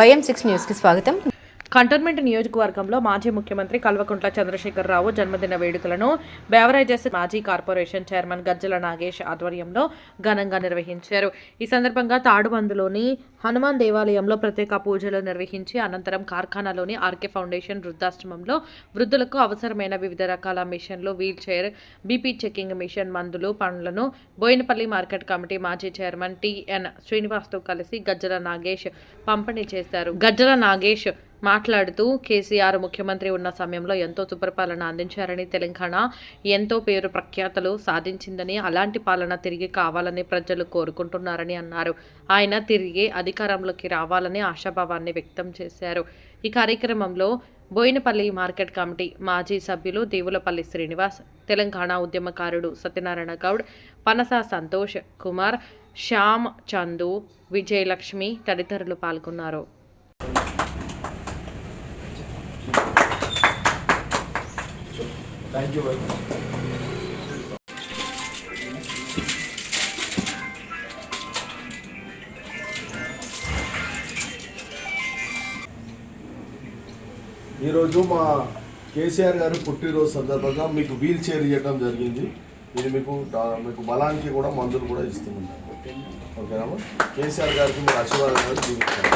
YM6 న్యూస్కి స్వాగతం. Cantonment నియోజకవర్గంలో మాజీ ముఖ్యమంత్రి కల్వకుంట్ల చంద్రశేఖరరావు జన్మదిన వేడుకలను బెవరేజెస్ మాజీ కార్పొరేషన్ చైర్మన్ గజ్జల నాగేష్ ఆధ్వర్యంలో ఘనంగా నిర్వహించారు. ఈ సందర్భంగా తాడుబందులోని హనుమాన్ దేవాలయంలో ప్రత్యేక పూజలు నిర్వహించి అనంతరం కార్ఖానాలోని ఆర్కే ఫౌండేషన్ వృద్ధాశ్రమంలో వృద్ధులకు అవసరమైన వివిధ రకాల మిషన్లు, wheel chair, BP checking machine, మందులు, పండ్లను బోయినపల్లి మార్కెట్ కమిటీ మాజీ చైర్మన్ టిఎన్ శ్రీనివాస్తో కలిసి గజ్జల నాగేష్ పంపిణీ చేశారు. గజ్జల నాగేష్ మాట్లాడుతూ కేసీఆర్ ముఖ్యమంత్రి ఉన్న సమయంలో ఎంతో సుపరిపాలన అందించారని, తెలంగాణ ఎంతో పేరు ప్రఖ్యాతలు సాధించిందని, అలాంటి పాలన తిరిగి కావాలని ప్రజలు కోరుకుంటున్నారని అన్నారు. ఆయన తిరిగి అధికారంలోకి రావాలని ఆశాభావాన్ని వ్యక్తం చేశారు. ఈ కార్యక్రమంలో బోయినపల్లి మార్కెట్ కమిటీ మాజీ సభ్యులు దేవులపల్లి శ్రీనివాస్, తెలంగాణ ఉద్యమకారుడు సత్యనారాయణ గౌడ్, పనస సంతోష్ కుమార్, శ్యామ్ చందు, విజయలక్ష్మి తదితరులు పాల్గొన్నారు. Thank you very much. ఈరోజు మా కేసీఆర్ గారు పుట్టినరోజు సందర్భంగా మీకు వీల్ చైర్ ఇవ్వడం జరిగింది. ఇది మీకు బలానికి కూడా మందులు కూడా ఇస్తున్నాం. ఓకేనా? కేసీఆర్ గారికి మీరు ఆశీర్వాదాలు జీవిస్తారు.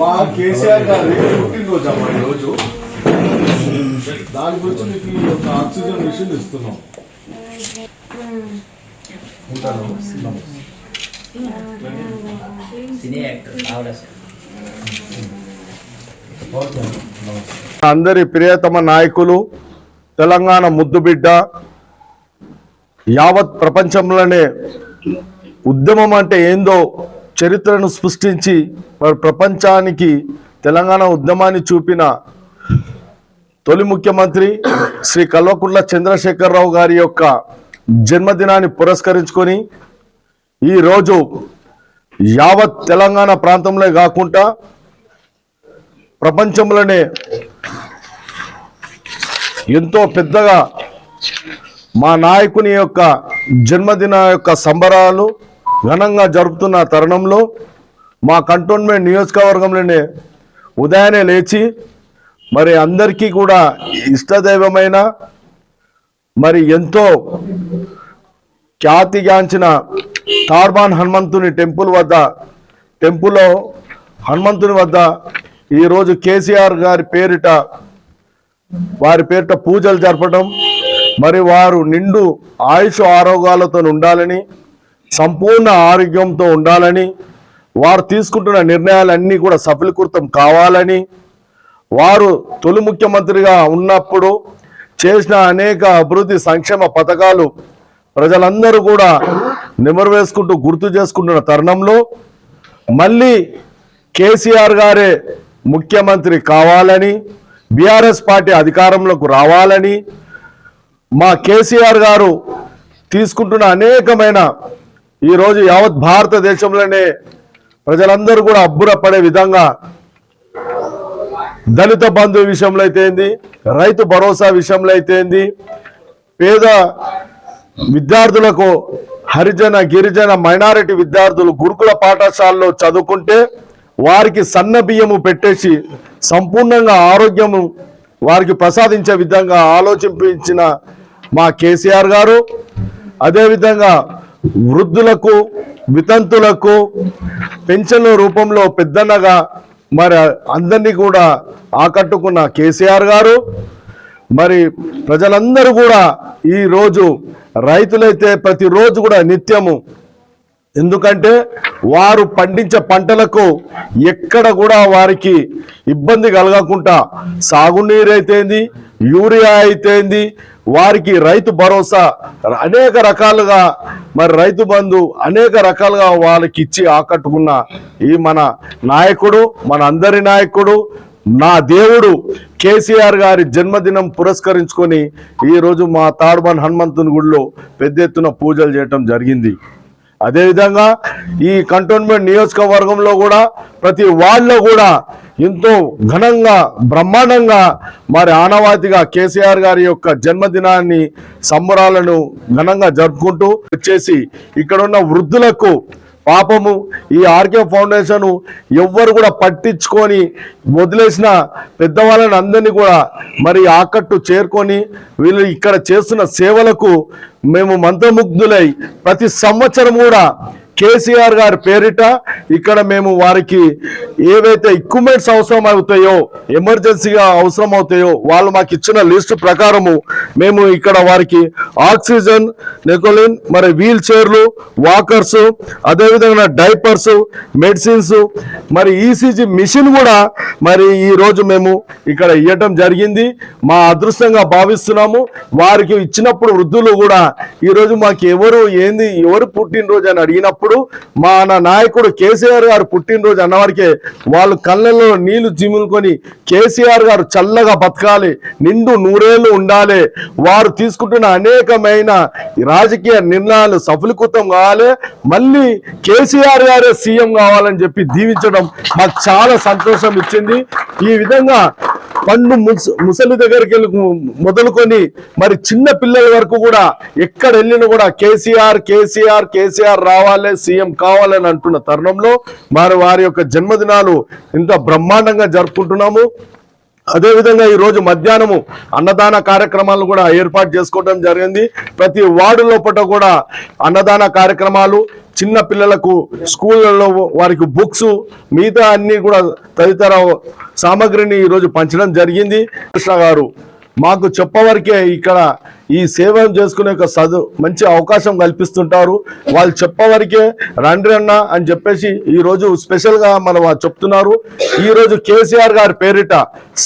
మా కేసీఆర్ గారి పుట్టినరోజు అమ్మా ఈరోజు. దాని గురించి మీకు ఒక ఆక్సిజన్ మిషన్ ఇస్తున్నాం. అందరి ప్రియతమ నాయకులు, తెలంగాణ ముద్దుబిడ్డ, యావత్ ప్రపంచంలోనే ఉద్యమం అంటే ఏందో చరిత్రను సృష్టించి ప్రపంచానికి తెలంగాణ ఉద్యమాన్ని చూపిన తొలి ముఖ్యమంత్రి శ్రీ కల్వకుంట్ల చంద్రశేఖరరావు గారి యొక్క జన్మదినాన్ని పురస్కరించుకొని ఈరోజు యావత్ తెలంగాణ ప్రాంతంలో కాకుండా ప్రపంచంలోనే ఎంతో పెద్దగా మా నాయకుని యొక్క జన్మదిన యొక్క సంబరాలు ఘనంగా జరుపుతున్న తరుణంలో మా కంటోన్మెంట్ నియోజకవర్గంలోనే ఉదయాన్నే లేచి మరి అందరికీ కూడా ఇష్టదైవమైన మరి ఎంతో ఖ్యాతిగాంచిన తాడ్బాన్ హనుమంతుని టెంపుల్లో హనుమంతుని వద్ద ఈరోజు కేసీఆర్ గారి వారి పేరిట పూజలు జరపడం, మరి వారు నిండు ఆయుష్ ఆరోగ్యాలతో ఉండాలని, సంపూర్ణ ఆరోగ్యంతో ఉండాలని, వారు తీసుకుంటున్న నిర్ణయాలన్నీ కూడా సఫలీకృతం కావాలని, వారు తొలి ముఖ్యమంత్రిగా ఉన్నప్పుడు చేసిన అనేక అభివృద్ధి సంక్షేమ పథకాలు ప్రజలందరూ కూడా నెమరువేసుకుంటూ గుర్తు చేసుకుంటున్న తరుణంలో మళ్ళీ కేసీఆర్ గారే ముఖ్యమంత్రి కావాలని, బీఆర్ఎస్ పార్టీ అధికారంలోకి రావాలని, మా కేసీఆర్ గారు తీసుకుంటున్న అనేకమైన ఈరోజు యావత్ భారతదేశంలోనే ప్రజలందరూ కూడా అబ్బురపడే విధంగా దళిత బంధు విషయంలో అయితేంది, రైతు భరోసా విషయంలో అయితేంది, పేద విద్యార్థులకు హరిజన గిరిజన మైనారిటీ విద్యార్థులు గురుకుల పాఠశాలలో చదువుకుంటే వారికి సన్న బియ్యము పెట్టేసి సంపూర్ణంగా ఆరోగ్యము వారికి ప్రసాదించే విధంగా ఆలోచించిన మా కేసీఆర్ గారు, అదేవిధంగా వృద్ధులకు, వితంతులకు పెన్షన్ల రూపంలో పెద్దన్నగా మరి అందరినీ కూడా ఆకట్టుకున్న కేసీఆర్ గారు, మరి ప్రజలందరూ కూడా ఈరోజు రైతులైతే ప్రతిరోజు కూడా నిత్యము, ఎందుకంటే వారు పండించే పంటలకు ఎక్కడ కూడా వారికి ఇబ్బంది కలగకుండా సాగునీరు అయితేంది, యూరియా అయితేంది, వారికి రైతు భరోసా అనేక రకాలుగా మరి రైతు బంధు అనేక రకాలుగా వాళ్ళకి ఇచ్చి ఆకట్టుకున్న ఈ మన నాయకుడు, మన అందరి నాయకుడు, నా దేవుడు కేసీఆర్ గారి జన్మదినం పురస్కరించుకొని ఈరోజు మా తాడ్బాన్ హనుమంతుని గుడిలో పెద్ద ఎత్తున పూజలు చేయటం జరిగింది. అదేవిధంగా ఈ కంటోన్మెంట్ నియోజకవర్గంలో కూడా ప్రతి వార్డులో కూడా ఎంతో ఘనంగా బ్రహ్మాండంగా మరి ఆనవాతిగా కేసీఆర్ గారి యొక్క జన్మదినాన్ని సంబరాలను ఘనంగా జరుపుకుంటూ వచ్చేసి ఇక్కడ ఉన్న వృద్ధులకు పాపము ఈ ఆర్కే ఫౌండేషన్ ఎవ్వరు కూడా పట్టించుకొని వదిలేసిన పెద్దవాళ్ళని అందరినీ కూడా మరి ఆకట్టు చేరుకొని వీళ్ళు ఇక్కడ చేస్తున్న సేవలకు మేము మంత్రముగ్ధులై ప్రతి సంవత్సరం కూడా కేసీఆర్ గారి పేరిట ఇక్కడ మేము వారికి ఏవైతే ఎక్విప్మెంట్స్ అవసరం అవుతాయో ఎమర్జెన్సీగా అవసరం అవుతాయో వాళ్ళు మాకు ఇచ్చిన లిస్టు ప్రకారము మేము ఇక్కడ వారికి ఆక్సిజన్, నెకోలిన్, మరి వీల్ చైర్లు, వాకర్స్, అదేవిధంగా డైపర్స్, మెడిసిన్స్, మరి ఈసీజీ మిషన్ కూడా మరి ఈ రోజు మేము ఇక్కడ ఇవ్వటం జరిగింది. మా అదృష్టంగా భావిస్తున్నాము. వారికి ఇచ్చినప్పుడు వృద్ధులు కూడా ఈరోజు మాకు ఎవరు పుట్టినరోజు అని అడిగినప్పుడు మా నాయకుడు కేసీఆర్ గారు పుట్టినరోజు అన్నవారికే వాళ్ళు కళ్ళల్లో నీళ్లు జిమ్ముకొని కేసీఆర్ గారు చల్లగా బతకాలి, నిండు నూరేళ్లు ఉండాలి, వారు తీసుకుంటున్న అనేకమైన రాజకీయ నిర్ణయాలు సఫలీకృతం కావాలి, మళ్ళీ కేసీఆర్ గారే సీఎం కావాలని చెప్పి దీవించడం మాకు చాలా సంతోషం ఇచ్చింది. ఈ విధంగా పండు ముసలి దగ్గరికి వెళ్ళి మొదలుకొని మరి చిన్న పిల్లల వరకు కూడా ఎక్కడ వెళ్ళినా కూడా కేసీఆర్ కేసీఆర్ కేసీఆర్ రావాలి, సీఎం కావాలని అంటున్న తరుణంలో మరి వారి యొక్క జన్మదినాలు ఇంత బ్రహ్మాండంగా జరుపుకుంటున్నాము. అదేవిధంగా ఈరోజు మధ్యాహ్నము అన్నదాన కార్యక్రమాలను కూడా ఏర్పాటు చేసుకోవడం జరిగింది. ప్రతి వార్డు లోపల కూడా అన్నదాన కార్యక్రమాలు, చిన్న పిల్లలకు స్కూళ్ళలో వారికి బుక్స్, మిగతా అన్ని కూడా తదితర సామగ్రిని ఈరోజు పంచడం జరిగింది. కృష్ణ గారు మాకు చెప్పవరకే ఇక్కడ ఈ సేవను చేసుకునే ఒక మంచి అవకాశం కల్పిస్తుంటారు. వాళ్ళు చెప్పవరకే రండి అన్న అని చెప్పేసి ఈరోజు స్పెషల్గా మనం చెప్తున్నారు. ఈరోజు కేసీఆర్ గారి పేరిట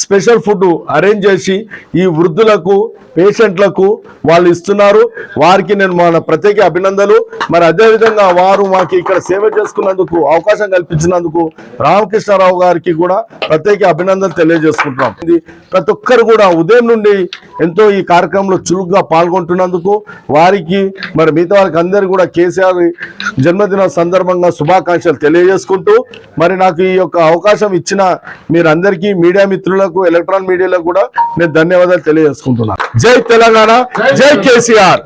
స్పెషల్ ఫుడ్ అరేంజ్ చేసి ఈ వృద్ధులకు, పేషెంట్లకు వాళ్ళు ఇస్తున్నారు. వారికి నేను మన ప్రత్యేక అభినందనలు. మరి అదేవిధంగా వారు మాకు ఇక్కడ సేవ చేసుకున్నందుకు అవకాశం కల్పించినందుకు రామకృష్ణారావు గారికి కూడా ప్రత్యేక అభినందనలు తెలియజేసుకుంటున్నాం. ప్రతి ఒక్కరు కూడా ఉదయం నుండి ఎంతో ఈ కార్యక్రమంలో చురుగ్గా పాల్గొంటున్నందుకు వారికి మరి మిగతా వారికి అందరికీ కూడా కేసీఆర్ జన్మదిన సందర్భంగా శుభాకాంక్షలు తెలియజేసుకుంటూ మరి నాకు ఈ యొక్క అవకాశం ఇచ్చిన మీరందరికీ, మీడియా మిత్రులకు, ఎలక్ట్రానిక్ మీడియాలకు కూడా నేను ధన్యవాదాలు తెలియజేసుకుంటున్నాను. జై తెలంగాణ, జై కేసీఆర్.